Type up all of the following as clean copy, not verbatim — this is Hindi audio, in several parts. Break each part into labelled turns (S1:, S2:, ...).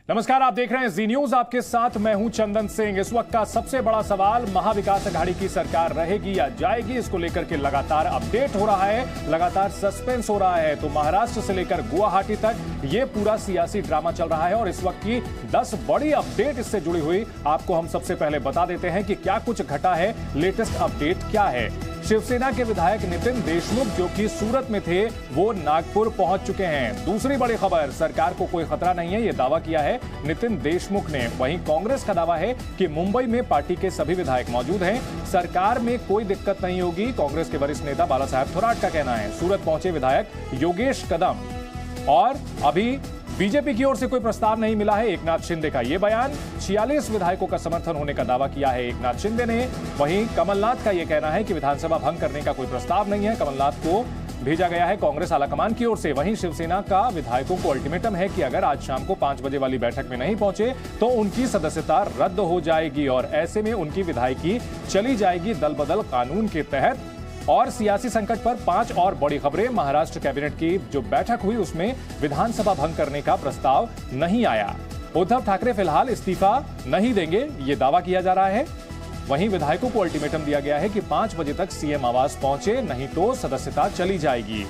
S1: नमस्कार, आप देख रहे हैं जी न्यूज। आपके साथ मैं हूं चंदन सिंह। इस वक्त का सबसे बड़ा सवाल महाविकास अघाड़ी की सरकार रहेगी या जाएगी, इसको लेकर के लगातार अपडेट हो रहा है, लगातार सस्पेंस हो रहा है। तो महाराष्ट्र से लेकर गुवाहाटी तक ये पूरा सियासी ड्रामा चल रहा है और इस वक्त की 10 बड़ी अपडेट इससे जुड़ी हुई आपको हम सबसे पहले बता देते हैं कि क्या कुछ घटा है। लेटेस्ट अपडेट क्या है? शिवसेना के विधायक नितिन देशमुख जो कि सूरत में थे, वो नागपुर पहुंच चुके हैं। दूसरी बड़ी खबर, सरकार को कोई खतरा नहीं है, ये दावा किया है नितिन देशमुख ने। वहीं कांग्रेस का दावा है कि मुंबई में पार्टी के सभी विधायक मौजूद हैं, सरकार में कोई दिक्कत नहीं होगी। कांग्रेस के वरिष्ठ नेता बाला साहेब थोराट का कहना है। सूरत पहुंचे विधायक योगेश कदम और अभी बीजेपी की ओर से कोई प्रस्ताव नहीं मिला है, एकनाथ शिंदे का यह बयान। 46 विधायकों का समर्थन होने का दावा किया है एकनाथ शिंदे ने। वहीं कमलनाथ का यह कहना है कि विधानसभा भंग करने का कोई प्रस्ताव नहीं है, कमलनाथ को भेजा गया है कांग्रेस आलाकमान की ओर से। वहीं शिवसेना का विधायकों को अल्टीमेटम है कि अगर आज शाम को 5 बजे वाली बैठक में नहीं पहुंचे तो उनकी सदस्यता रद्द हो जाएगी और ऐसे में उनकी विधायकी चली जाएगी दल बदल कानून के तहत। और सियासी संकट पर 5 और बड़ी खबरें। महाराष्ट्र कैबिनेट की जो बैठक हुई उसमें विधानसभा भंग करने का प्रस्ताव नहीं आया। उद्धव ठाकरे फिलहाल इस्तीफा नहीं देंगे, ये दावा किया जा रहा है। वहीं विधायकों को अल्टीमेटम दिया गया है कि 5 बजे तक सीएम आवास पहुंचे, नहीं तो सदस्यता चली जाएगी।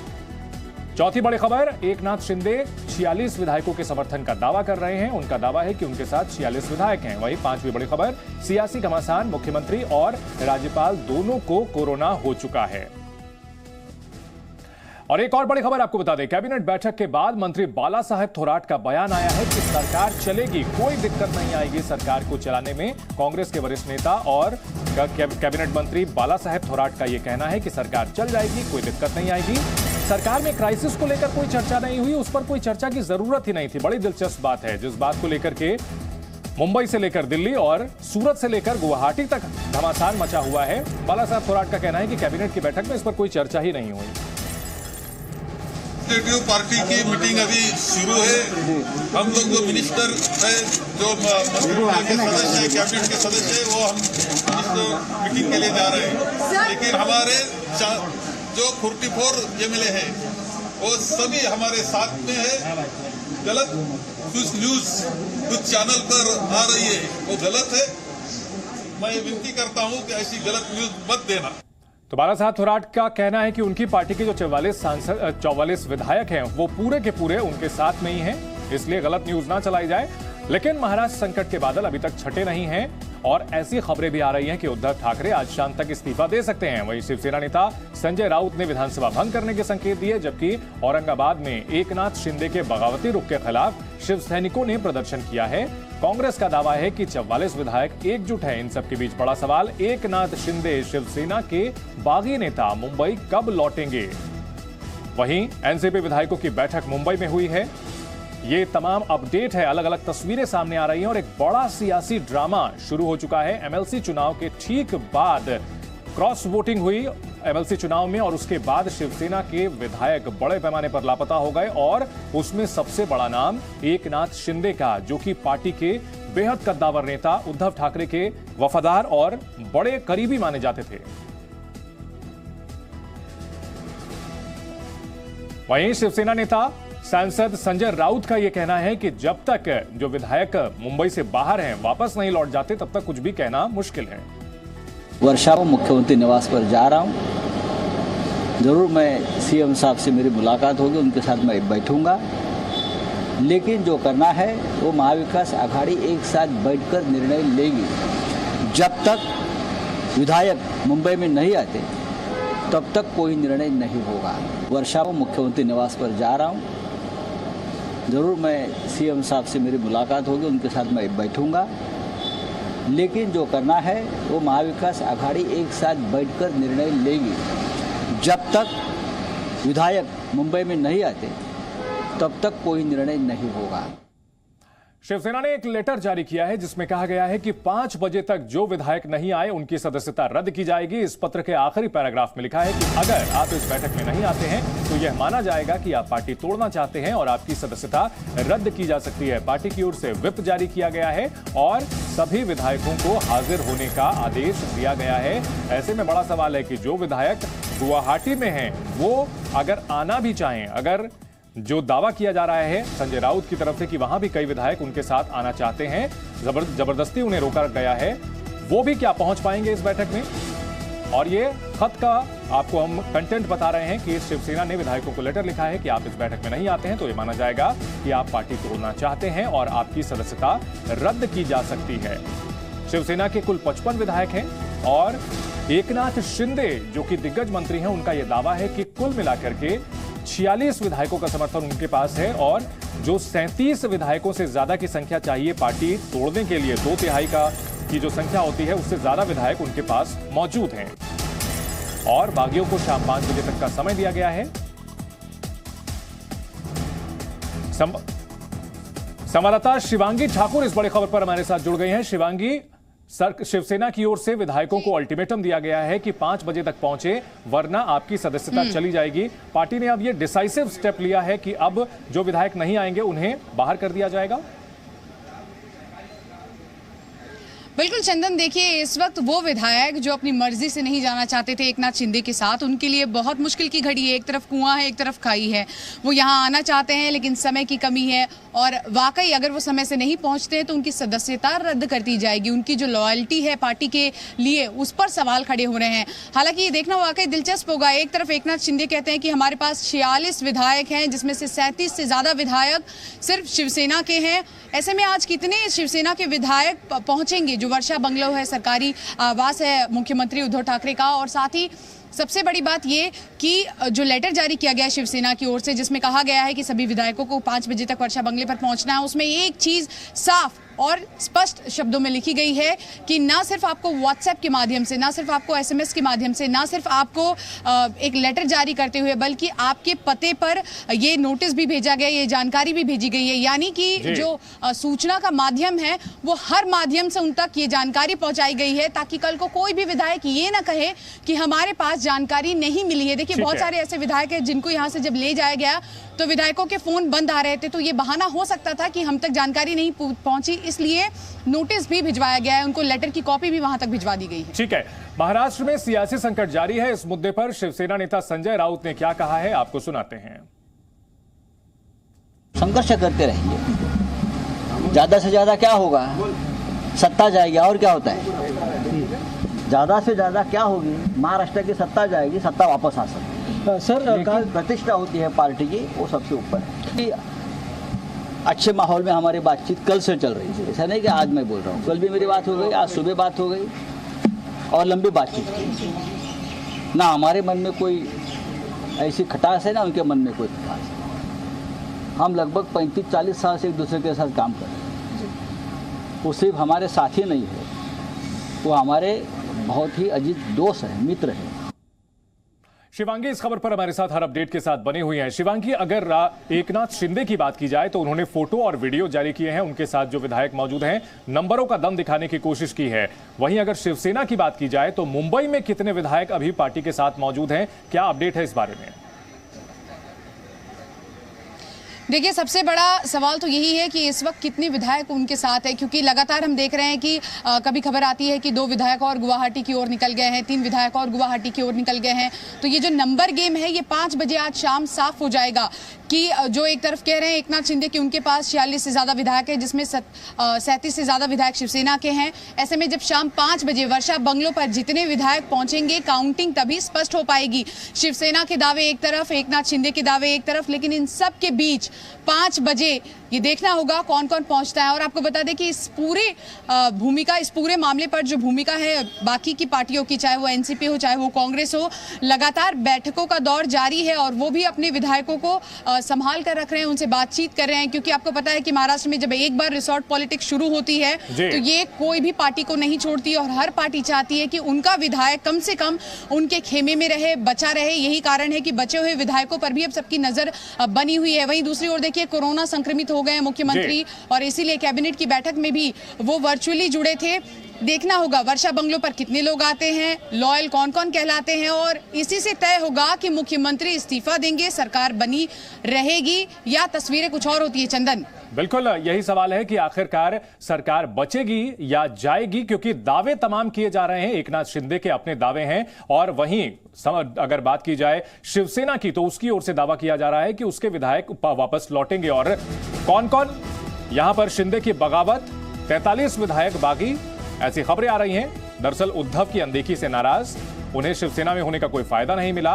S1: चौथी बड़ी खबर, एकनाथ शिंदे 46 विधायकों के समर्थन का दावा कर रहे हैं। उनका दावा है कि उनके साथ 46 विधायक हैं। वहीं 5वीं बड़ी खबर, सियासी घमासान, मुख्यमंत्री और राज्यपाल दोनों को कोरोना हो चुका है। और एक और बड़ी खबर आपको बता दें, कैबिनेट बैठक के बाद मंत्री बाला साहेब थोराट का बयान आया है कि सरकार चलेगी, कोई दिक्कत नहीं आएगी सरकार को चलाने में। कांग्रेस के वरिष्ठ नेता और कैबिनेट मंत्री बाला साहेब थोराट का यह कहना है कि सरकार चल जाएगी, कोई दिक्कत नहीं आएगी। सरकार में क्राइसिस को लेकर कोई चर्चा नहीं हुई, उस पर कोई चर्चा की जरूरत ही नहीं थी। बड़ी दिलचस्प बात है, जिस बात को लेकर के मुंबई से लेकर दिल्ली और सूरत से लेकर गुवाहाटी तक घमासान मचा हुआ है। बाला साहेब थोराट का कहना है कि कैबिनेट की बैठक में इस पर कोई चर्चा ही नहीं हुई।
S2: लेजिस्लेटिव पार्टी की मीटिंग अभी शुरू है। हम लोग जो मिनिस्टर है, जो मंत्रिमंडल के सदस्य है, कैबिनेट के सदस्य है, वो हम मिनिस्टर मीटिंग के लिए जा रहे हैं। लेकिन हमारे जो 44 एमएलए हैं वो सभी हमारे साथ में है। गलत कुछ न्यूज कुछ चैनल पर आ रही है, वो गलत है। मैं विनती करता हूं कि ऐसी गलत न्यूज मत देना।
S1: तो बाला साहब थोराट का कहना है कि उनकी पार्टी के जो 44 विधायक हैं वो पूरे के पूरे उनके साथ में ही हैं, इसलिए गलत न्यूज ना चलाई जाए। लेकिन महाराष्ट्र संकट के बादल अभी तक छटे नहीं हैं और ऐसी खबरें भी आ रही हैं कि उद्धव ठाकरे आज शाम तक इस्तीफा दे सकते हैं। वहीं शिवसेना नेता संजय राउत ने विधानसभा भंग करने के संकेत दिए, जबकि औरंगाबाद में एकनाथ शिंदे के बगावती रुख के खिलाफ शिव सैनिकों ने प्रदर्शन किया है। कांग्रेस का दावा है कि 44 विधायक एकजुट हैं। इन सबके बीच बड़ा सवाल, एकनाथ शिंदे शिवसेना के बागी नेता मुंबई कब लौटेंगे? वहीं एनसीपी विधायकों की बैठक मुंबई में हुई है। ये तमाम अपडेट है, अलग अलग तस्वीरें सामने आ रही हैं और एक बड़ा सियासी ड्रामा शुरू हो चुका है। एमएलसी चुनाव के ठीक बाद क्रॉस वोटिंग हुई एमएलसी चुनाव में और उसके बाद शिवसेना के विधायक बड़े पैमाने पर लापता हो गए और उसमें सबसे बड़ा नाम एकनाथ शिंदे का, जो कि पार्टी के बेहद कद्दावर नेता उद्धव ठाकरे के वफादार और बड़े करीबी माने जाते थे। वहीं शिवसेना नेता सांसद संजय राउत का यह कहना है कि जब तक जो विधायक मुंबई से बाहर हैं वापस नहीं लौट जाते तब तक कुछ भी कहना मुश्किल है।
S3: वर्षा को मुख्यमंत्री निवास पर जा रहा हूं, जरूर मैं सीएम साहब से मेरी मुलाकात होगी, उनके साथ मैं बैठूंगा। लेकिन जो करना है वो महाविकास अघाड़ी एक साथ बैठकर निर्णय लेगी। जब तक विधायक मुंबई में नहीं आते तब तक कोई निर्णय नहीं होगा। वर्षा को मुख्यमंत्री निवास पर जा रहा हूं, जरूर मैं सीएम साहब से मेरी मुलाकात होगी, उनके साथ मैं बैठूंगा। लेकिन जो करना है वो महाविकास अघाड़ी एक साथ बैठकर निर्णय लेगी। जब तक विधायक मुंबई में नहीं आते तब तक कोई निर्णय नहीं होगा।
S1: शिवसेना ने एक लेटर जारी किया है जिसमें कहा गया है कि 5 बजे तक जो विधायक नहीं आए उनकी सदस्यता रद्द की जाएगी। इस पत्र के आखिरी पैराग्राफ में लिखा है कि अगर आप इस बैठक में नहीं आते हैं तो यह माना जाएगा कि आप पार्टी तोड़ना चाहते हैं और आपकी सदस्यता रद्द की जा सकती है। पार्टी की ओर से व्हिप जारी किया गया है और सभी विधायकों को हाजिर होने का आदेश दिया गया है। ऐसे में बड़ा सवाल है कि जो विधायक गुवाहाटी में हैं वो अगर आना भी चाहें, अगर जो दावा किया जा रहा है संजय राउत की तरफ से कि वहां भी कई विधायक उनके साथ आना चाहते हैं, जबरदस्ती उन्हें रोका गया है, वो भी क्या पहुंच पाएंगे इस बैठक में? और ये खत का आपको हम कंटेंट बता रहे हैं कि शिवसेना ने विधायकों को लेटर लिखा है कि आप इस बैठक में नहीं आते हैं तो ये माना जाएगा कि आप पार्टी तोड़ना चाहते हैं और आपकी सदस्यता रद्द की जा सकती है। शिवसेना के कुल 55 विधायक हैं और एकनाथ शिंदे जो कि दिग्गज मंत्री हैं, उनका यह दावा है कि कुल मिलाकर के 46 विधायकों का समर्थन उनके पास है और जो 37 विधायकों से ज्यादा की संख्या चाहिए पार्टी तोड़ने के लिए, 2/3 की जो संख्या होती है उससे ज्यादा विधायक उनके पास मौजूद हैं और बागियों को शाम 5 बजे तक का समय दिया गया है। संवाददाता शिवांगी ठाकुर इस बड़ी खबर पर हमारे साथ जुड़ गई हैं। शिवांगी, शिवसेना की ओर से विधायकों को अल्टीमेटम दिया गया है कि 5 बजे तक पहुंचे वरना आपकी सदस्यता चली जाएगी। पार्टी ने अब यह डिसाइसिव स्टेप लिया है कि अब जो विधायक नहीं आएंगे उन्हें बाहर कर दिया जाएगा।
S4: बिल्कुल चंदन, देखिए इस वक्त वो विधायक जो अपनी मर्जी से नहीं जाना चाहते थे एकनाथ शिंदे के साथ, उनके लिए बहुत मुश्किल की घड़ी है। एक तरफ कुआं है, एक तरफ खाई है। वो यहाँ आना चाहते हैं लेकिन समय की कमी है और वाकई अगर वो समय से नहीं पहुंचते हैं तो उनकी सदस्यता रद्द कर दी जाएगी। उनकी जो लॉयल्टी है पार्टी के लिए उस पर सवाल खड़े हो रहे हैं। हालांकि ये देखना वाकई दिलचस्प होगा। एक तरफ एकनाथ शिंदे कहते हैं कि हमारे पास 46 विधायक हैं जिसमें से 37 से ज्यादा विधायक सिर्फ शिवसेना के हैं। ऐसे में आज कितने शिवसेना के विधायक पहुंचेंगे? जो वर्षा बंगलो है, सरकारी आवास है मुख्यमंत्री उद्धव ठाकरे का, और साथ ही सबसे बड़ी बात ये कि जो लेटर जारी किया गया है शिवसेना की ओर से जिसमें कहा गया है कि सभी विधायकों को 5 बजे तक वर्षा बंगले पर पहुंचना है, उसमें एक चीज साफ और स्पष्ट शब्दों में लिखी गई है कि ना सिर्फ आपको व्हाट्सएप के माध्यम से, ना सिर्फ आपको एसएमएस के माध्यम से, ना सिर्फ आपको एक लेटर जारी करते हुए बल्कि आपके पते पर ये नोटिस भी भेजा गया, ये जानकारी भी भेजी गई है। यानी कि जो सूचना का माध्यम है वो हर माध्यम से उन तक ये जानकारी पहुंचाई गई है ताकि कल को कोई भी विधायक ये ना कहे कि हमारे पास जानकारी नहीं मिली है। देखिए बहुत सारे ऐसे विधायक हैं जिनको यहाँ से जब ले जाया गया तो विधायकों के फोन बंद आ रहे थे, तो ये बहाना हो सकता था कि हम तक जानकारी नहीं पहुंची, इसलिए नोटिस भी भिजवाया गया है। उनको लेटर की कॉपी भी वहां तक भिजवा दी गई है। ठीक है,
S1: महाराष्ट्र में सियासी संकट जारी है। इस मुद्दे पर शिवसेना नेता संजय राउत ने क्या कहा है, आपको सुनाते हैं।
S3: संघर्ष करते रहेंगे, ज्यादा से ज्यादा क्या होगा, सत्ता जाएगी और क्या होता है, ज्यादा से ज्यादा क्या होगी, महाराष्ट्र की सत्ता जाएगी, सत्ता वापस आ सकती है। सर प्रतिष्ठा होती है पार्टी की, वो सबसे ऊपर है। अच्छे माहौल में हमारी बातचीत कल से चल रही है, ऐसा नहीं कि आज मैं बोल रहा हूँ। कल भी मेरी बात हो गई, आज सुबह बात हो गई और लंबी बातचीत की। ना हमारे मन में कोई ऐसी खटास है ना उनके मन में कोई खटास है। हम लगभग 35-40 साल से एक दूसरे के साथ काम कर रहे हैं। वो सिर्फ हमारे साथी नहीं है, वो हमारे बहुत ही अजीज दोस्त हैं, मित्र हैं।
S1: शिवांगी इस खबर पर हमारे साथ हर अपडेट के साथ बने हुई हैं। शिवांगी, अगर एकनाथ शिंदे की बात की जाए तो उन्होंने फोटो और वीडियो जारी किए हैं, उनके साथ जो विधायक मौजूद हैं नंबरों का दम दिखाने की कोशिश की है। वहीं अगर शिवसेना की बात की जाए तो मुंबई में कितने विधायक अभी पार्टी के साथ मौजूद हैं, क्या अपडेट है इस बारे में?
S4: देखिए सबसे बड़ा सवाल तो यही है कि इस वक्त कितने विधायक उनके साथ है, क्योंकि लगातार हम देख रहे हैं कि कभी खबर आती है कि 2 विधायक और गुवाहाटी की ओर निकल गए हैं, 3 विधायक और गुवाहाटी की ओर निकल गए हैं। तो ये जो नंबर गेम है ये 5 बजे आज शाम साफ हो जाएगा कि जो एक तरफ कह रहे हैं एकनाथ शिंदे कि उनके पास 46 से ज़्यादा विधायक है जिसमें 37 से ज़्यादा विधायक शिवसेना के हैं। ऐसे में जब शाम 5 बजे वर्षा बंगलों पर जितने विधायक पहुंचेंगे काउंटिंग तभी स्पष्ट हो पाएगी। शिवसेना के दावे एक तरफ, एकनाथ शिंदे के दावे एक तरफ, लेकिन इन सब के बीच 5 बजे ये देखना होगा कौन कौन पहुंचता है। और आपको बता दें कि इस पूरे मामले पर जो भूमिका है बाकी की पार्टियों की, चाहे वो एनसीपी हो चाहे वो कांग्रेस हो, लगातार बैठकों का दौर जारी है और वो भी अपने विधायकों को संभाल कर रख रहे हैं, उनसे बातचीत कर रहे हैं। क्योंकि आपको पता है कि महाराष्ट्र में जब एक बार रिसोर्ट पॉलिटिक्स शुरू होती है तो ये कोई भी पार्टी को नहीं छोड़ती और हर पार्टी चाहती है कि उनका विधायक कम से कम उनके खेमे में रहे, बचा रहे। यही कारण है कि बचे हुए विधायकों पर भी अब सबकी नजर बनी हुई है। वहीं दूसरी ओर देखिए कोरोना संक्रमित हो गए मुख्यमंत्री और इसीलिए कैबिनेट की बैठक में भी वो वर्चुअली जुड़े थे। देखना होगा वर्षा बंगलों पर कितने लोग आते हैं, लॉयल कौन कौन कहलाते हैं और इसी से तय होगा कि मुख्यमंत्री इस्तीफा देंगे, सरकार बनी रहेगी या तस्वीरें कुछ और होती है। चंदन।
S1: बिल्कुल यही सवाल है कि आखिरकार सरकार बचेगी या जाएगी, क्योंकि दावे तमाम किए जा रहे हैं। एकनाथ शिंदे के अपने दावे हैं और वहीं अगर बात की जाए शिवसेना की तो उसकी ओर से दावा किया जा रहा है कि उसके विधायक वापस लौटेंगे। और कौन कौन? यहां पर शिंदे की बगावत, 43 विधायक बागी, ऐसी खबरें आ रही हैं। दरअसल उद्धव की अनदेखी से नाराज, उन्हें शिवसेना में होने का कोई फायदा नहीं मिला।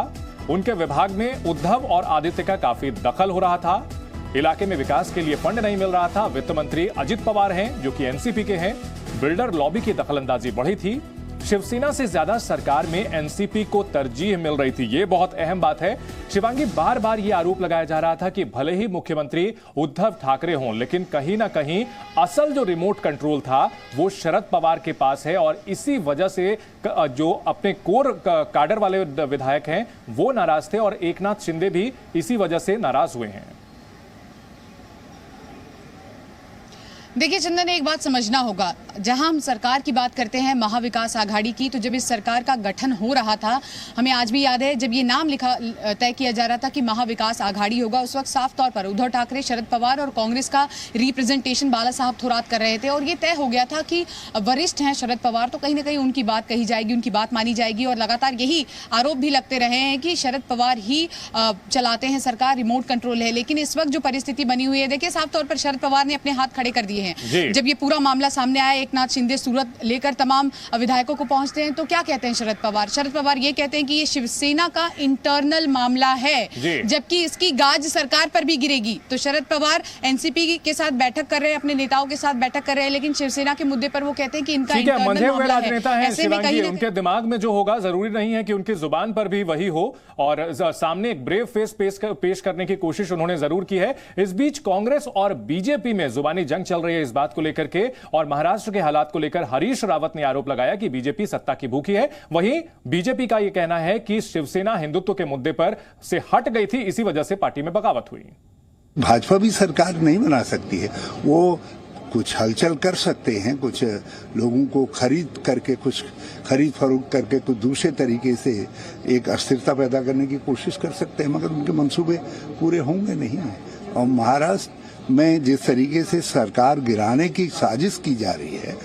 S1: उनके विभाग में उद्धव और आदित्य का काफी दखल हो रहा था। इलाके में विकास के लिए फंड नहीं मिल रहा था। वित्त मंत्री अजित पवार हैं जो कि एनसीपी के हैं। बिल्डर लॉबी की दखलंदाजी बढ़ी थी। शिवसेना से ज्यादा सरकार में एनसीपी को तरजीह मिल रही थी। ये बहुत अहम बात है। शिवांगी, बार बार ये आरोप लगाया जा रहा था कि भले ही मुख्यमंत्री उद्धव ठाकरे हों, लेकिन कहीं ना कहीं असल जो रिमोट कंट्रोल था वो शरद पवार के पास है और इसी वजह से जो अपने कोर काडर वाले विधायक हैं वो नाराज थे और एकनाथ शिंदे भी इसी वजह से नाराज हुए हैं।
S4: देखिए चंदन, एक बात समझना होगा, जहां हम सरकार की बात करते हैं महाविकास आघाड़ी की, तो जब इस सरकार का गठन हो रहा था, हमें आज भी याद है जब ये नाम तय किया जा रहा था कि महाविकास आघाड़ी होगा, उस वक्त साफ तौर पर उद्धव ठाकरे, शरद पवार और कांग्रेस का रिप्रेजेंटेशन बाला साहब थोरात कर रहे थे और ये तय हो गया था कि वरिष्ठ हैं शरद पवार, तो कहीं ना कहीं उनकी बात कही जाएगी, उनकी बात मानी जाएगी। और लगातार यही आरोप भी लगते रहे हैं कि शरद पवार ही चलाते हैं सरकार, रिमोट कंट्रोल है। लेकिन इस वक्त जो परिस्थिति बनी हुई है, देखिए साफ तौर पर शरद पवार ने अपने हाथ खड़े कर दिए हैं। जब ये पूरा मामला सामने आया, एकनाथ शिंदे सूरत लेकर तमाम विधायकों को पहुंचते हैं, तो क्या कहते हैं शरद पवार? शरद पवार ये कहते हैं कि ये शिवसेना का इंटरनल मामला है, जबकि इसकी गाज सरकार पर भी गिरेगी। तो शरद पवार एनसीपी के साथ बैठक कर रहे हैं, अपने नेताओं के साथ बैठक कर रहे हैं, लेकिन शिवसेना के मुद्दे पर वो कहते हैं कि इनका इंटरनल मामला है।
S1: ऐसे में कहीं उनके दिमाग में जो होगा जरूरी नहीं है कि उनकी जुबान पर भी वही हो, और सामने एक ब्रेव फेस पेश करने की कोशिश उन्होंने जरूर की है। इस बीच कांग्रेस और बीजेपी में जुबानी जंग चल रही है इस बात को लेकर के, और महाराष्ट्र के हालात को लेकर हरीश रावत ने आरोप लगाया कि बीजेपी सत्ता की भूखी है। वहीं बीजेपी का यह कहना है कि शिवसेना हिंदुत्व के मुद्दे पर से हट गई थी, इसी वजह से पार्टी में बगावत हुई।
S5: भाजपा भी सरकार नहीं बना सकती है, वो कुछ हलचल कर सकते हैं, कुछ लोगों को खरीद फरोख्त करके कुछ दूसरे तरीके से एक अस्थिरता पैदा करने की कोशिश कर सकते हैं, मगर उनके मंसूबे पूरे होंगे नहीं। और महाराष्ट्र में जिस तरीके से सरकार गिराने की साजिश की जा रही है,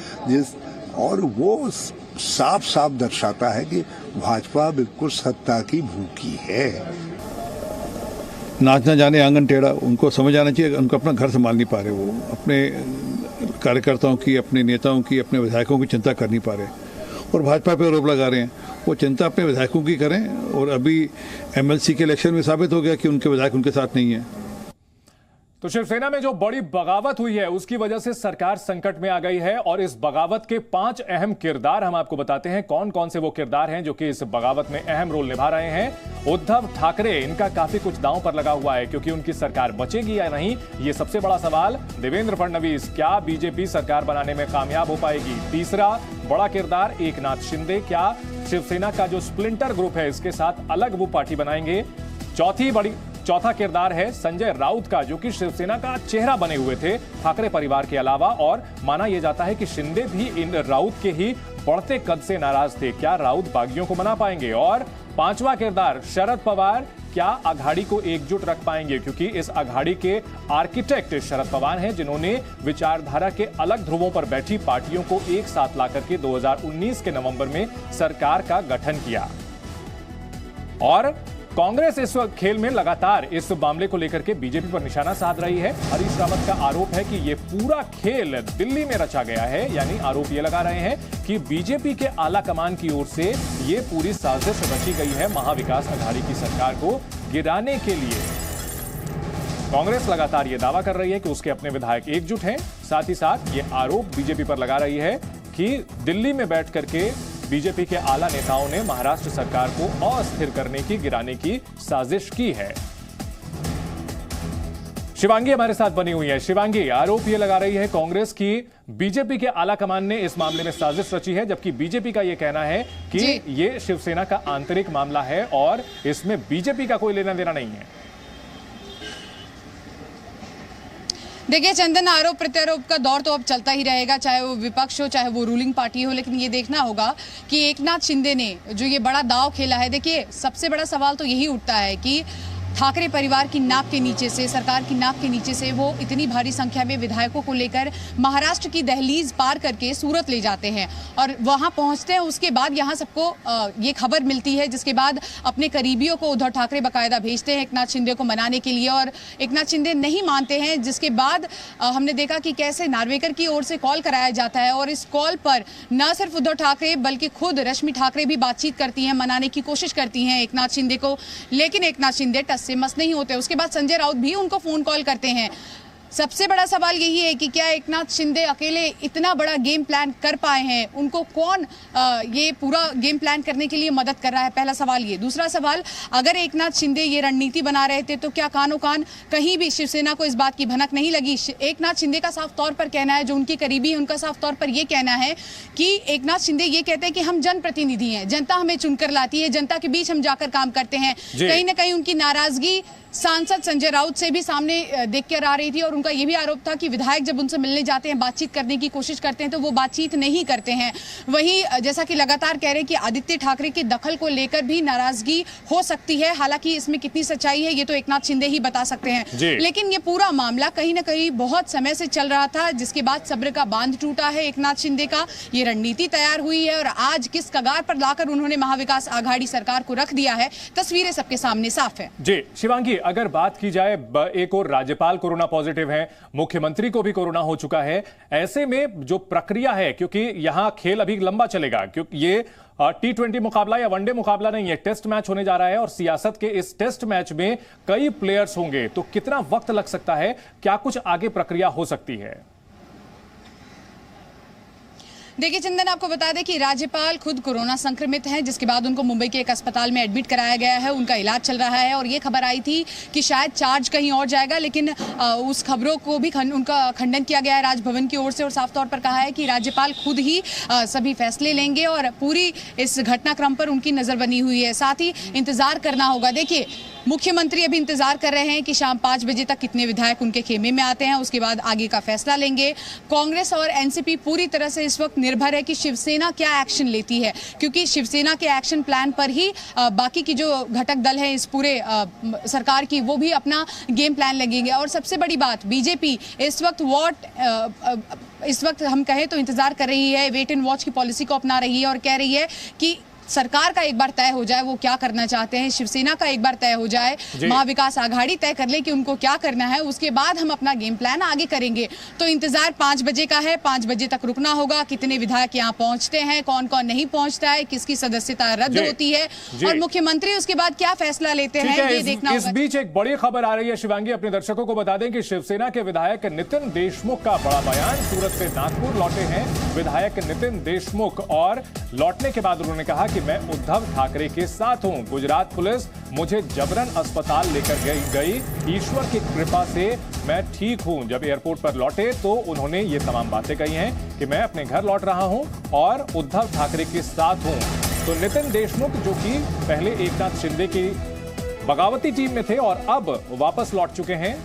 S5: और वो साफ साफ दर्शाता है कि भाजपा बिल्कुल सत्ता की भूखी है।
S6: नाचना जाने आंगन टेढ़ा, उनको समझ आना चाहिए, उनको अपना घर संभाल नहीं पा रहे, वो अपने कार्यकर्ताओं की, अपने नेताओं की, अपने विधायकों की चिंता कर नहीं पा रहे और भाजपा पे आरोप लगा रहे हैं। वो चिंता अपने विधायकों की करें, और अभी एमएलसी के इलेक्शन में साबित हो गया कि उनके विधायक उनके साथ नहीं है।
S1: तो शिवसेना में जो बड़ी बगावत हुई है उसकी वजह से सरकार संकट में आ गई है, और इस बगावत के 5 अहम किरदार हम आपको बताते हैं। कौन कौन से वो किरदार हैं जो कि इस बगावत में अहम रोल निभा रहे हैं। उद्धव ठाकरे, इनका काफी कुछ दांव पर लगा हुआ है, क्योंकि उनकी सरकार बचेगी या नहीं, ये सबसे बड़ा सवाल। देवेंद्र फडणवीस, क्या बीजेपी सरकार बनाने में कामयाब हो पाएगी? तीसरा बड़ा किरदार एकनाथ शिंदे, क्या शिवसेना का जो स्प्लिंटर ग्रुप है इसके साथ अलग वो पार्टी बनाएंगे? चौथा किरदार है संजय राउत का, जो कि शिवसेना का चेहरा बने हुए थे ठाकरे परिवार के अलावा, और माना यह जाता है कि शिंदे भी इन राउत के ही बढ़ते कद से नाराज थे। क्या राउत बागियों को मना पाएंगे? और 5वां किरदार शरद पवार, क्या अघाड़ी को एकजुट रख पाएंगे? क्योंकि इस अघाड़ी के आर्किटेक्ट शरद पवार हैं, जिन्होंने विचारधारा के अलग ध्रुवों पर बैठी पार्टियों को एक साथ लाकर के 2019 के नवंबर में सरकार का गठन किया। और कांग्रेस इस खेल में लगातार इस मामले को लेकर के बीजेपी पर निशाना साध रही है। हरीश रावत का आरोप है कि यह पूरा खेल दिल्ली में रचा गया है, यानी आरोप ये लगा रहे हैं कि बीजेपी के आला कमान की ओर से यह पूरी साजिश रची गई है महाविकास आघाड़ी की सरकार को गिराने के लिए। कांग्रेस लगातार यह दावा कर रही है कि उसके अपने विधायक एकजुट हैं। साथ ही साथ ये आरोप बीजेपी पर लगा रही है कि दिल्ली में बैठ करके बीजेपी के आला नेताओं ने महाराष्ट्र सरकार को अस्थिर करने की, गिराने की साजिश की है। शिवांगी हमारे साथ बनी हुई है। शिवांगी, आरोप यह लगा रही है कांग्रेस की बीजेपी के आला कमान ने इस मामले में साजिश रची है, जबकि बीजेपी का यह कहना है कि यह शिवसेना का आंतरिक मामला है और इसमें बीजेपी का कोई लेना देना नहीं है।
S4: देखिए चंदन, आरोप प्रत्यारोप का दौर तो अब चलता ही रहेगा, चाहे वो विपक्ष हो चाहे वो रूलिंग पार्टी हो, लेकिन ये देखना होगा कि एकनाथ शिंदे ने जो ये बड़ा दांव खेला है। देखिए सबसे बड़ा सवाल तो यही उठता है कि ठाकरे परिवार की नाक के नीचे से, सरकार की नाक के नीचे से वो इतनी भारी संख्या में विधायकों को लेकर महाराष्ट्र की दहलीज पार करके सूरत ले जाते हैं और वहां पहुंचते हैं। उसके बाद यहां सबको ये खबर मिलती है, जिसके बाद अपने करीबियों को उद्धव ठाकरे बाकायदा भेजते हैं एकनाथ शिंदे को मनाने के लिए, और एकनाथ शिंदे नहीं मानते हैं। जिसके बाद हमने देखा कि कैसे नार्वेकर की ओर से कॉल कराया जाता है और इस कॉल पर न सिर्फ उद्धव ठाकरे बल्कि खुद रश्मि ठाकरे भी बातचीत करती हैं, मनाने की कोशिश करती हैं एकनाथ शिंदे को, लेकिन एकनाथ शिंदे टस से मस नहीं होते। उसके बाद संजय राउत भी उनको फोन कॉल करते हैं। सबसे बड़ा सवाल यही है कि क्या एकनाथ शिंदे अकेले इतना बड़ा गेम प्लान कर पाए हैं? उनको कौन ये पूरा गेम प्लान करने के लिए मदद कर रहा है? पहला सवाल ये। दूसरा सवाल, अगर एकनाथ शिंदे ये रणनीति बना रहे थे तो क्या कानो कान कहीं भी शिवसेना को इस बात की भनक नहीं लगी? एकनाथ शिंदे का साफ तौर पर कहना है, जो उनके करीबी है उनका साफ तौर पर यह कहना है कि एकनाथ शिंदे ये कहते हैं कि हम जनप्रतिनिधि हैं, जनता हमें चुनकर लाती है, जनता के बीच हम जाकर काम करते हैं। कहीं ना कहीं उनकी नाराजगी सांसद संजय राउत से भी सामने देख कर आ रही थी और उनका यह भी आरोप था कि विधायक जब उनसे मिलने जाते हैं, बातचीत करने की कोशिश करते हैं तो वो बातचीत नहीं करते हैं। वहीं जैसा कि लगातार कह रहे हैं कि आदित्य ठाकरे के दखल को लेकर भी नाराजगी हो सकती है। हालांकि इसमें कितनी सच्चाई है ये तो एकनाथ शिंदे ही बता सकते हैं, लेकिन ये पूरा मामला कहीं ना कहीं बहुत समय से चल रहा था, जिसके बाद सब्र का बांध टूटा है एकनाथ शिंदे का। ये रणनीति तैयार हुई है और आज किस कगार पर लाकर उन्होंने महाविकास आघाड़ी सरकार को रख दिया है, तस्वीरें सबके सामने साफ है।
S1: जी शिवांगी, अगर बात की जाए, एक और राज्यपाल कोरोना पॉजिटिव है, मुख्यमंत्री को भी कोरोना हो चुका है, ऐसे में जो प्रक्रिया है, क्योंकि यहां खेल अभी लंबा चलेगा, क्योंकि ये T20 मुकाबला या वनडे मुकाबला नहीं है, टेस्ट मैच होने जा रहा है और सियासत के इस टेस्ट मैच में कई प्लेयर्स होंगे, तो कितना वक्त लग सकता है? क्या कुछ आगे प्रक्रिया हो सकती है?
S4: देखिए चंदन, आपको बता दें कि राज्यपाल खुद कोरोना संक्रमित हैं, जिसके बाद उनको मुंबई के एक अस्पताल में एडमिट कराया गया है, उनका इलाज चल रहा है और ये खबर आई थी कि शायद चार्ज कहीं और जाएगा, लेकिन उस खबरों को भी उनका खंडन किया गया है राजभवन की ओर से और साफ तौर पर कहा है कि राज्यपाल खुद ही सभी फैसले लेंगे और पूरी इस घटनाक्रम पर उनकी नजर बनी हुई है। साथ ही इंतजार करना होगा। देखिए मुख्यमंत्री अभी इंतजार कर रहे हैं कि शाम 5 बजे तक कितने विधायक उनके खेमे में आते हैं, उसके बाद आगे का फैसला लेंगे। कांग्रेस और एनसीपी पूरी तरह से इस वक्त निर्भर है कि शिवसेना क्या एक्शन लेती है, क्योंकि शिवसेना के एक्शन प्लान पर ही बाकी की जो घटक दल है इस पूरे सरकार की, वो भी अपना गेम प्लान लगेंगे। और सबसे बड़ी बात, बीजेपी इस वक्त हम कहें तो इंतजार कर रही है, वेट एंड वॉच की पॉलिसी को अपना रही है और कह रही है कि सरकार का एक बार तय हो जाए वो क्या करना चाहते हैं, शिवसेना का एक बार तय हो जाए, महाविकास आघाड़ी तय कर ले कि उनको क्या करना है, उसके बाद हम अपना गेम प्लान आगे करेंगे। तो इंतजार 5 बजे का है, 5 बजे तक रुकना होगा। कितने विधायक यहाँ पहुंचते हैं, कौन कौन नहीं पहुंचता है, किसकी सदस्यता रद्द होती है और मुख्यमंत्री उसके बाद क्या फैसला लेते हैं, ये देखना होगा।
S1: इस बीच एक बड़ी खबर आ रही है शिवांगी, अपने दर्शकों को बता दें कि शिवसेना के विधायक नितिन देशमुख का बड़ा बयान। सूरत से नागपुर लौटे हैं विधायक नितिन देशमुख और लौटने के बाद उन्होंने कहा कि मैं उद्धव ठाकरे के साथ हूं। गुजरात पुलिस मुझे जबरन अस्पताल लेकर गई, ईश्वर की कृपा से मैं ठीक हूं। जब एयरपोर्ट पर लौटे तो उन्होंने ये तमाम बातें कही हैं कि मैं अपने घर लौट रहा हूं और उद्धव ठाकरे के साथ हूं। तो नितिन देशमुख, जो कि पहले एकनाथ शिंदे की बगावती टीम में थे और अब वापस लौट चुके हैं,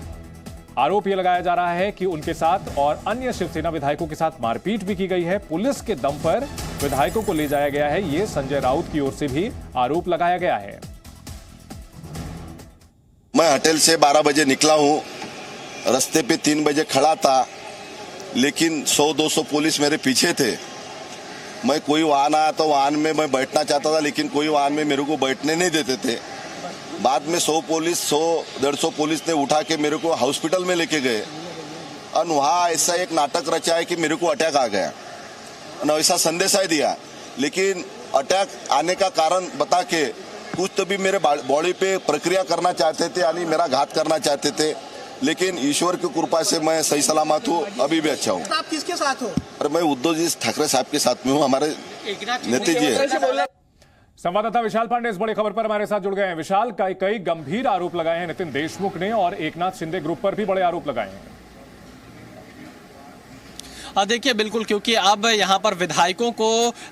S1: आरोप यह लगाया जा रहा है कि उनके साथ और अन्य शिवसेना विधायकों के साथ मारपीट भी की गई है, पुलिस के दम पर विधायकों को ले जाया गया है, ये संजय राउत की ओर से भी आरोप लगाया गया है।
S7: मैं होटल से 12 बजे निकला हूं, रास्ते पे 3 बजे खड़ा था, लेकिन 100-200 पुलिस मेरे पीछे थे। मैं कोई वाहन आया तो वाहन में मैं बैठना चाहता था, लेकिन कोई वाहन में मेरे को बैठने नहीं देते थे। बाद में 100-150 पुलिस ने उठा के मेरे को हॉस्पिटल में लेके गए और वहाँ ऐसा एक नाटक रचा है कि मेरे को अटैक आ गया और ऐसा संदेशा ही दिया, लेकिन अटैक आने का कारण बता के कुछ तो भी मेरे बॉडी पे प्रक्रिया करना चाहते थे, यानी मेरा घात करना चाहते थे, लेकिन ईश्वर की कृपा से मैं सही सलामत हूँ, अभी भी अच्छा हूँ।
S8: आप किसके साथ हो?
S7: और मैं उद्धव जी ठाकरे साहब के साथ में हूँ, हमारे नेता जी है।
S1: संवाददाता विशाल पांडे इस बड़ी खबर पर हमारे साथ जुड़ गए हैं। विशाल, कई गंभीर आरोप लगाए हैं नितिन देशमुख ने और एकनाथ शिंदे ग्रुप पर भी बड़े आरोप लगाए हैं।
S8: देखिए बिल्कुल, क्योंकि अब यहाँ पर विधायकों को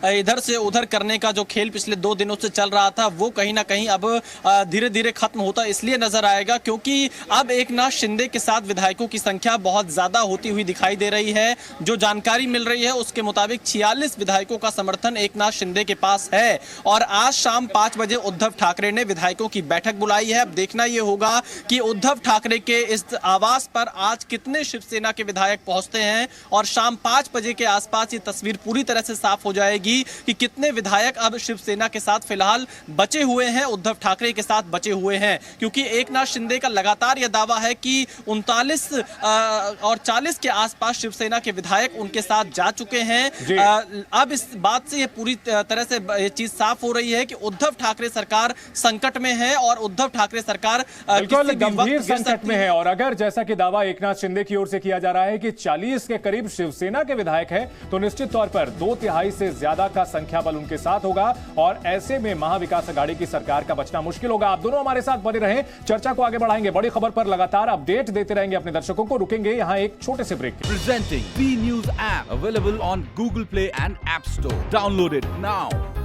S8: इधर से उधर करने का जो खेल पिछले 2 दिनों से चल रहा था वो कहीं ना कहीं अब धीरे धीरे खत्म होता इसलिए नजर आएगा क्योंकि अब एकनाथ शिंदे के साथ विधायकों की संख्या बहुत ज्यादा होती हुई दिखाई दे रही है। जो जानकारी मिल रही है उसके मुताबिक 46 विधायकों का समर्थन एकनाथ शिंदे के पास है और आज शाम 5 बजे उद्धव ठाकरे ने विधायकों की बैठक बुलाई है। अब देखना यह होगा कि उद्धव ठाकरे के इस आवास पर आज कितने शिवसेना के विधायक पहुंचते हैं और शाम 5 बजे के आसपास ये तस्वीर पूरी तरह से साफ हो जाएगी कि कितने विधायक अब शिवसेना के साथ फिलहाल बचे हुए हैं, उद्धव ठाकरे के साथ बचे हुए हैं। क्योंकि एकनाथ शिंदे का लगातार यह दावा है कि 39 और 40 के आसपास शिवसेना के विधायक उनके साथ जा चुके हैं। अब इस बात से ये पूरी तरह से ये चीज साफ हो रही है कि उद्धव ठाकरे सरकार संकट में है और उद्धव ठाकरे सरकार
S1: बिल्कुल गंभीर संकट में है। और अगर जैसा कि दावा एकनाथ शिंदे की ओर से किया जा रहा है कि 40 के करीब शिवसेना के विधायक हैं, तो निश्चित तौर पर 2/3 से ज्यादा का संख्या बल उनके साथ होगा और ऐसे में महाविकास अघाड़ी की सरकार का बचना मुश्किल होगा। आप दोनों हमारे साथ बने रहें, चर्चा को आगे बढ़ाएंगे, बड़ी खबर पर लगातार अपडेट देते रहेंगे अपने दर्शकों को। रुकेंगे यहां एक छोटे से break.
S9: Presenting B News app available on Google Play and App Store. Download it now.